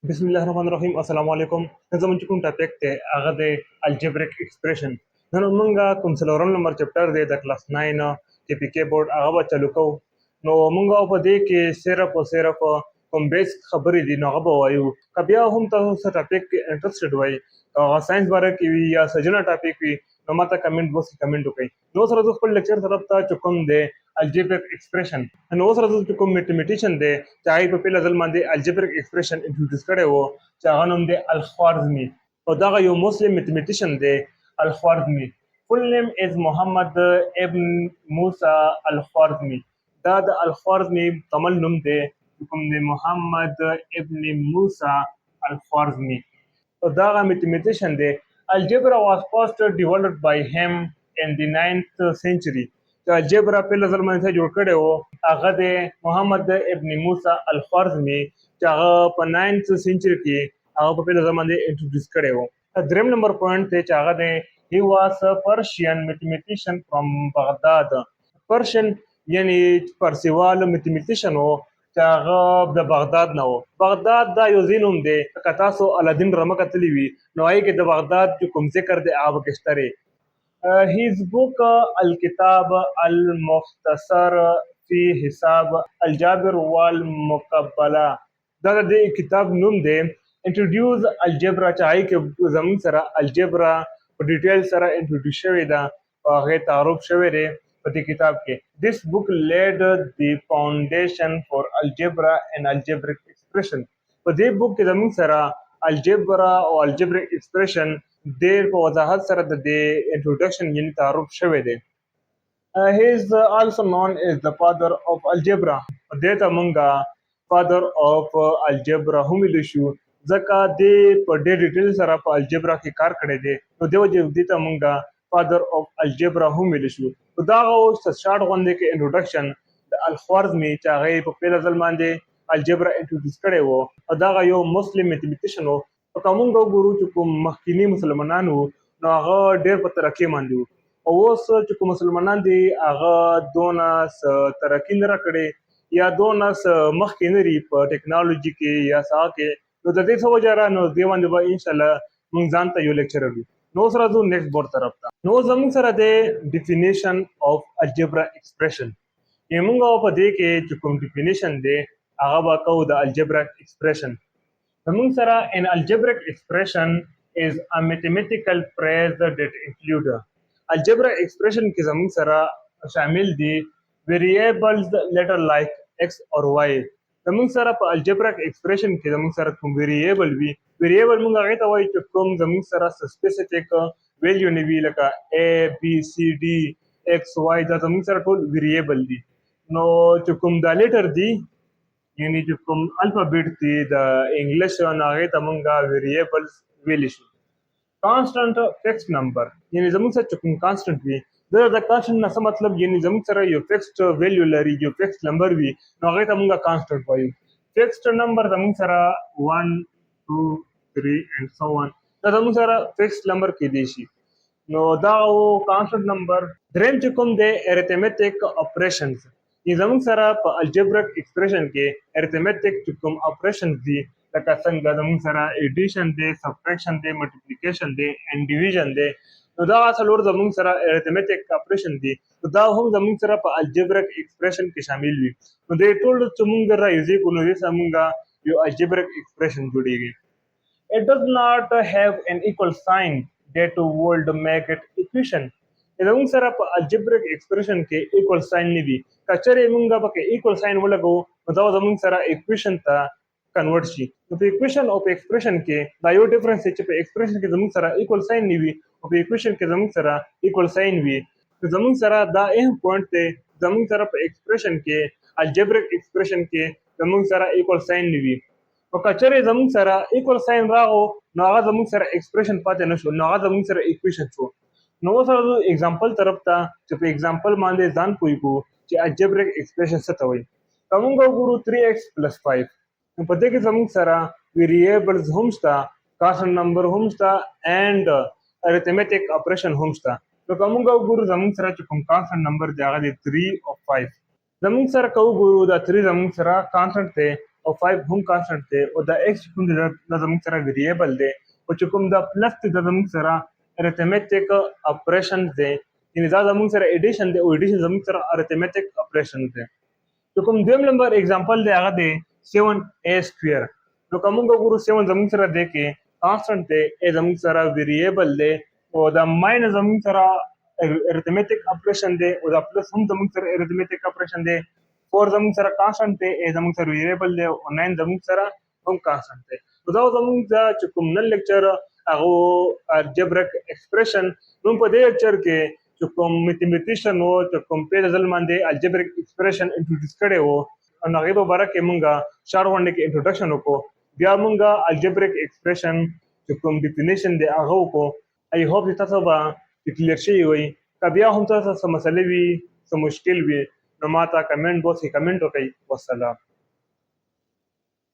بسم الله الرحمن الرحیم السلام علیکم. زموږ کوم ټاپک ته هغه د الجبریک ایکسپریشن. نن موږ کوم څلورم نمبر چپټر دی د کلاس 9 KPK بورډ هغه به چالو کوو. نو موږ په دې کې صرف کوم بیس خبرې دي نو هغه به وایو. که بیا هم تاسو څه ټاپک کې انټرسټډ وای هغه ساينس باره کې وي یا سجنه ټاپک وي نو ماته کمنټ باکس کې کمنټ وکړئ. نو سره د خپل لیکچر طرف ته چکم دی الجبریک ایکسپریشن. نو سره د کوم میتھمیټیشن دی چې هغه په پیل ځل باندې الجبریک ایکسپریشن انټروډیوس کړي وو چې هغه نوم دی الخوارزمي او دا یو مسلم میتھمیټیشن دی الخوارزمي. فل نیم از محمد ابن موسی الخوارزمي. دا د الخوارزمي کامل نوم دی کوم دی محمد ابن موسی الخوارزمي. So the mathematician the algebra was first developed by him in the 9th century. The algebra پہلا ځل باندې جوړ کړی و هغه د محمد ابن موسی الخوارزمي چې هغه په 9th century کې هغه په پہلا ځل باندې انټروډیوس کړی و. دریم نمبر پوینټ ته چې هغه د he was a Persian mathematician from Baghdad. Persian یعنی پرسیوال میتھمیټیشن و چې هغه د بغداد نه و. بغداد دا یو ځای نوم دی که تاسو الدین رمه کتلی وي نو هغې کې د بغداد چې کوم ذکر دی هغه پکې شته دی. his book الکتاب المختصر فی حساب الجابر والمقبله دا د دې کتاب نوم دی. انټروډیوس الجبرا چې هغې کې زموږ سره الجبرا په ډیټیل سره انټروډیوس شوې ده او هغې تعارف شوی دی په دې کتاب کې. This book laid the foundation for algebra and algebraic expression. په دې بوک کې زموږ سره الجبرا او الجبرaic expression ډېر په وضاحت سره د دې انټروډکشن یعنی تعارف شوی دی. He is also known as the father of algebra. دې ته مونږه father of algebra هم ویلی شو ځکه دې په ډېر ډیټیل سره په الجبرا کې کار کړی دی نو دې وجې دې ته مونږه father of algebra هم ویلی شو. دا اوس شارټ غوندې کې انټروډکشن د الخوارزمي چې هغه په پیل ځل باندې الجبرا انټروډیوس کړی وو او دا یو مسلم میتھمیټیشن وو. او که موږ وګورو چې کوم مخکینی مسلمانان وو نو هغه ډېر په ترقۍ باندې وو او اوس چې کوم مسلمانان دي هغه دونه ترقي نه راکړې یا دونه مخکې نه دي په ټیکنالوژي کې یا څه کې نو د دې څه وجه را نو دې باندې به انشاءالله موږ ځان ته یو لیکچر وي. نو سره ځو نیکسټ بورډ طرف ته. نو زموږ سره د ډیفینیشن اف الجبرا ایکسپریشن یې موږ په دې کې چې کوم ډیفینیشن دی هغه به کوو د الجبرا ایکسپریشن. زموږ سره an algebraic expression is a mathematical phrase that include algebra expression کې زموږ سره شامل دي variables letter like x or y. زموږ سره په الجبرaic expression کې زموږ سره کوم variable وي ویریبل موږ هغې ته وایو چې کوم زموږ سره سپیسیفیک ویلیو نه وي لکه A B C D X Y دا زموږ سره ټول ویریبل دي. نو چې کوم دا لیټر دي یعنی چې کوم الفابیټ دي د انګلیش نو هغې ته موږ ویریبلز ویلی شو. کانسټنټ فکسډ نمبر یعنی زموږ سره چې کوم کانسټنټ وي د کانسټنټ نه څه مطلب یعنی زموږ سره یو فکسډ ویلیو لري یو فکسډ نمبر وي نو هغې ته موږ کانسټنټ وایو. فکسډ نمبر زموږ سره 1 2 3 and so on دا زموږ سره فکسډ نمبر کېدی شي نو دا و کانسټنټ نمبر. دریم چې کوم دی ارثمیټک اپریشنز یعنې زموږ سره په الجبرک ایکسپریشن کې ارثمیټک چې کوم اپریشنز دي لکه څنګه زموږ سره ایډیشن دی سبټریکشن دی ملټیپلیکیشن دی اینډ ډیویژن دی نو دا څلور زموږ سره ارثمیټک اپریشن دي نو دا هم زموږ سره په الجبرک ایکسپریشن کې شامل وي نو دې ټول چې موږ رايوځي کو نو دې سره موږ یو الجبرک ایکسپریشن جوړیږي. It does not have an equal sign that would make it equation. زموږ سره په الجبرک ایکسپریشن کې ایکوال ساين نه وي که چېرې موږ پکې ایکوال ساين ولګو نو دا زموږ سره ایکویشن ته کنورټ شي. نو په ایکویشن او په ایکسپریشن کې دا یو ډیفرنس دی چې په ایکسپریشن کې زموږ سره ایکوال ساين نه وي او په ایکویشن کې زموږ سره ایکوال ساين وي. زموږ سره دا اهم پوینټ دی زموږ سره په ایکسپریشن کې الجبرک ایکسپریشن کې زموږ سره ایکوال ساين نه وي او که چېرې زموږ سره ایکوال ساين راغو نو هغه زموږ سره ایکسپریشن پاتې نه شو نو هغه زموږ سره ایکویشن شو. نو سره اگزامپل طرف ته چې په اگزامپل باندې ځان پوي کو چې الجبرaic expression څه ته وایي. کومه وګورو 3x + 5 نو په دې کې زموږ سره ویریبلز هم شته کانسټنټ نمبر هم شته اینڈ ارثمیټک اپریشن هم شته. نو کومه وګورو زموږ سره چې کوم کانسټنټ نمبر دی هغه دی 3 او 5 زموږ سره کو وګورو دا 3 زموږ سره کانسټنټ دی او 5 هم کانسټنټ دی او دا x کوم دی دا زموږ سره ویریبل دی او چې کوم دا پلس دی دا زموږ سره ارثمټیک اپریشن دی یعنی دا زموږ سره ایډیشن دی او ایډیشن زموږ سره ارثمټیک اپریشن دی چې کوم دویم نمبر اگزامپل دی هغه دی 7a سکوير نو کوم وګورو 7 زموږ سره دی کې کانسټنټ دی ا زموږ سره ویریبل دی او دا ماینس زموږ سره ارثمټیک اپریشن دی او دا پلس هم زموږ سره ارثمټیک اپریشن دی 4 زموږ سره کانسټنټ دی ا زموږ سره ویریبل دی او 9 زموږ سره هم کانسټنټ دی نو دا زموږ چې کوم نن لیکچر هغه الجبریک ایکسپریشن نو په دې لیکچر کې چې کوم میتھمیټیشن او چې کوم په ځل باندې الجبریک ایکسپریشن انټروډیوس کړي وو نو هغه په اړه کې مونږه شارونه کې انټروډکشن وکړو بیا مونږه الجبریک ایکسپریشن چې کوم ډیفینیشن دی هغه وکړو ای هوپ چې تاسو به کلیر شي وي کبیا هم تاسو سم مسلې وي سم مشکل وي نو ماته کمنټ باکس کې کمنټ وکړئ والسلام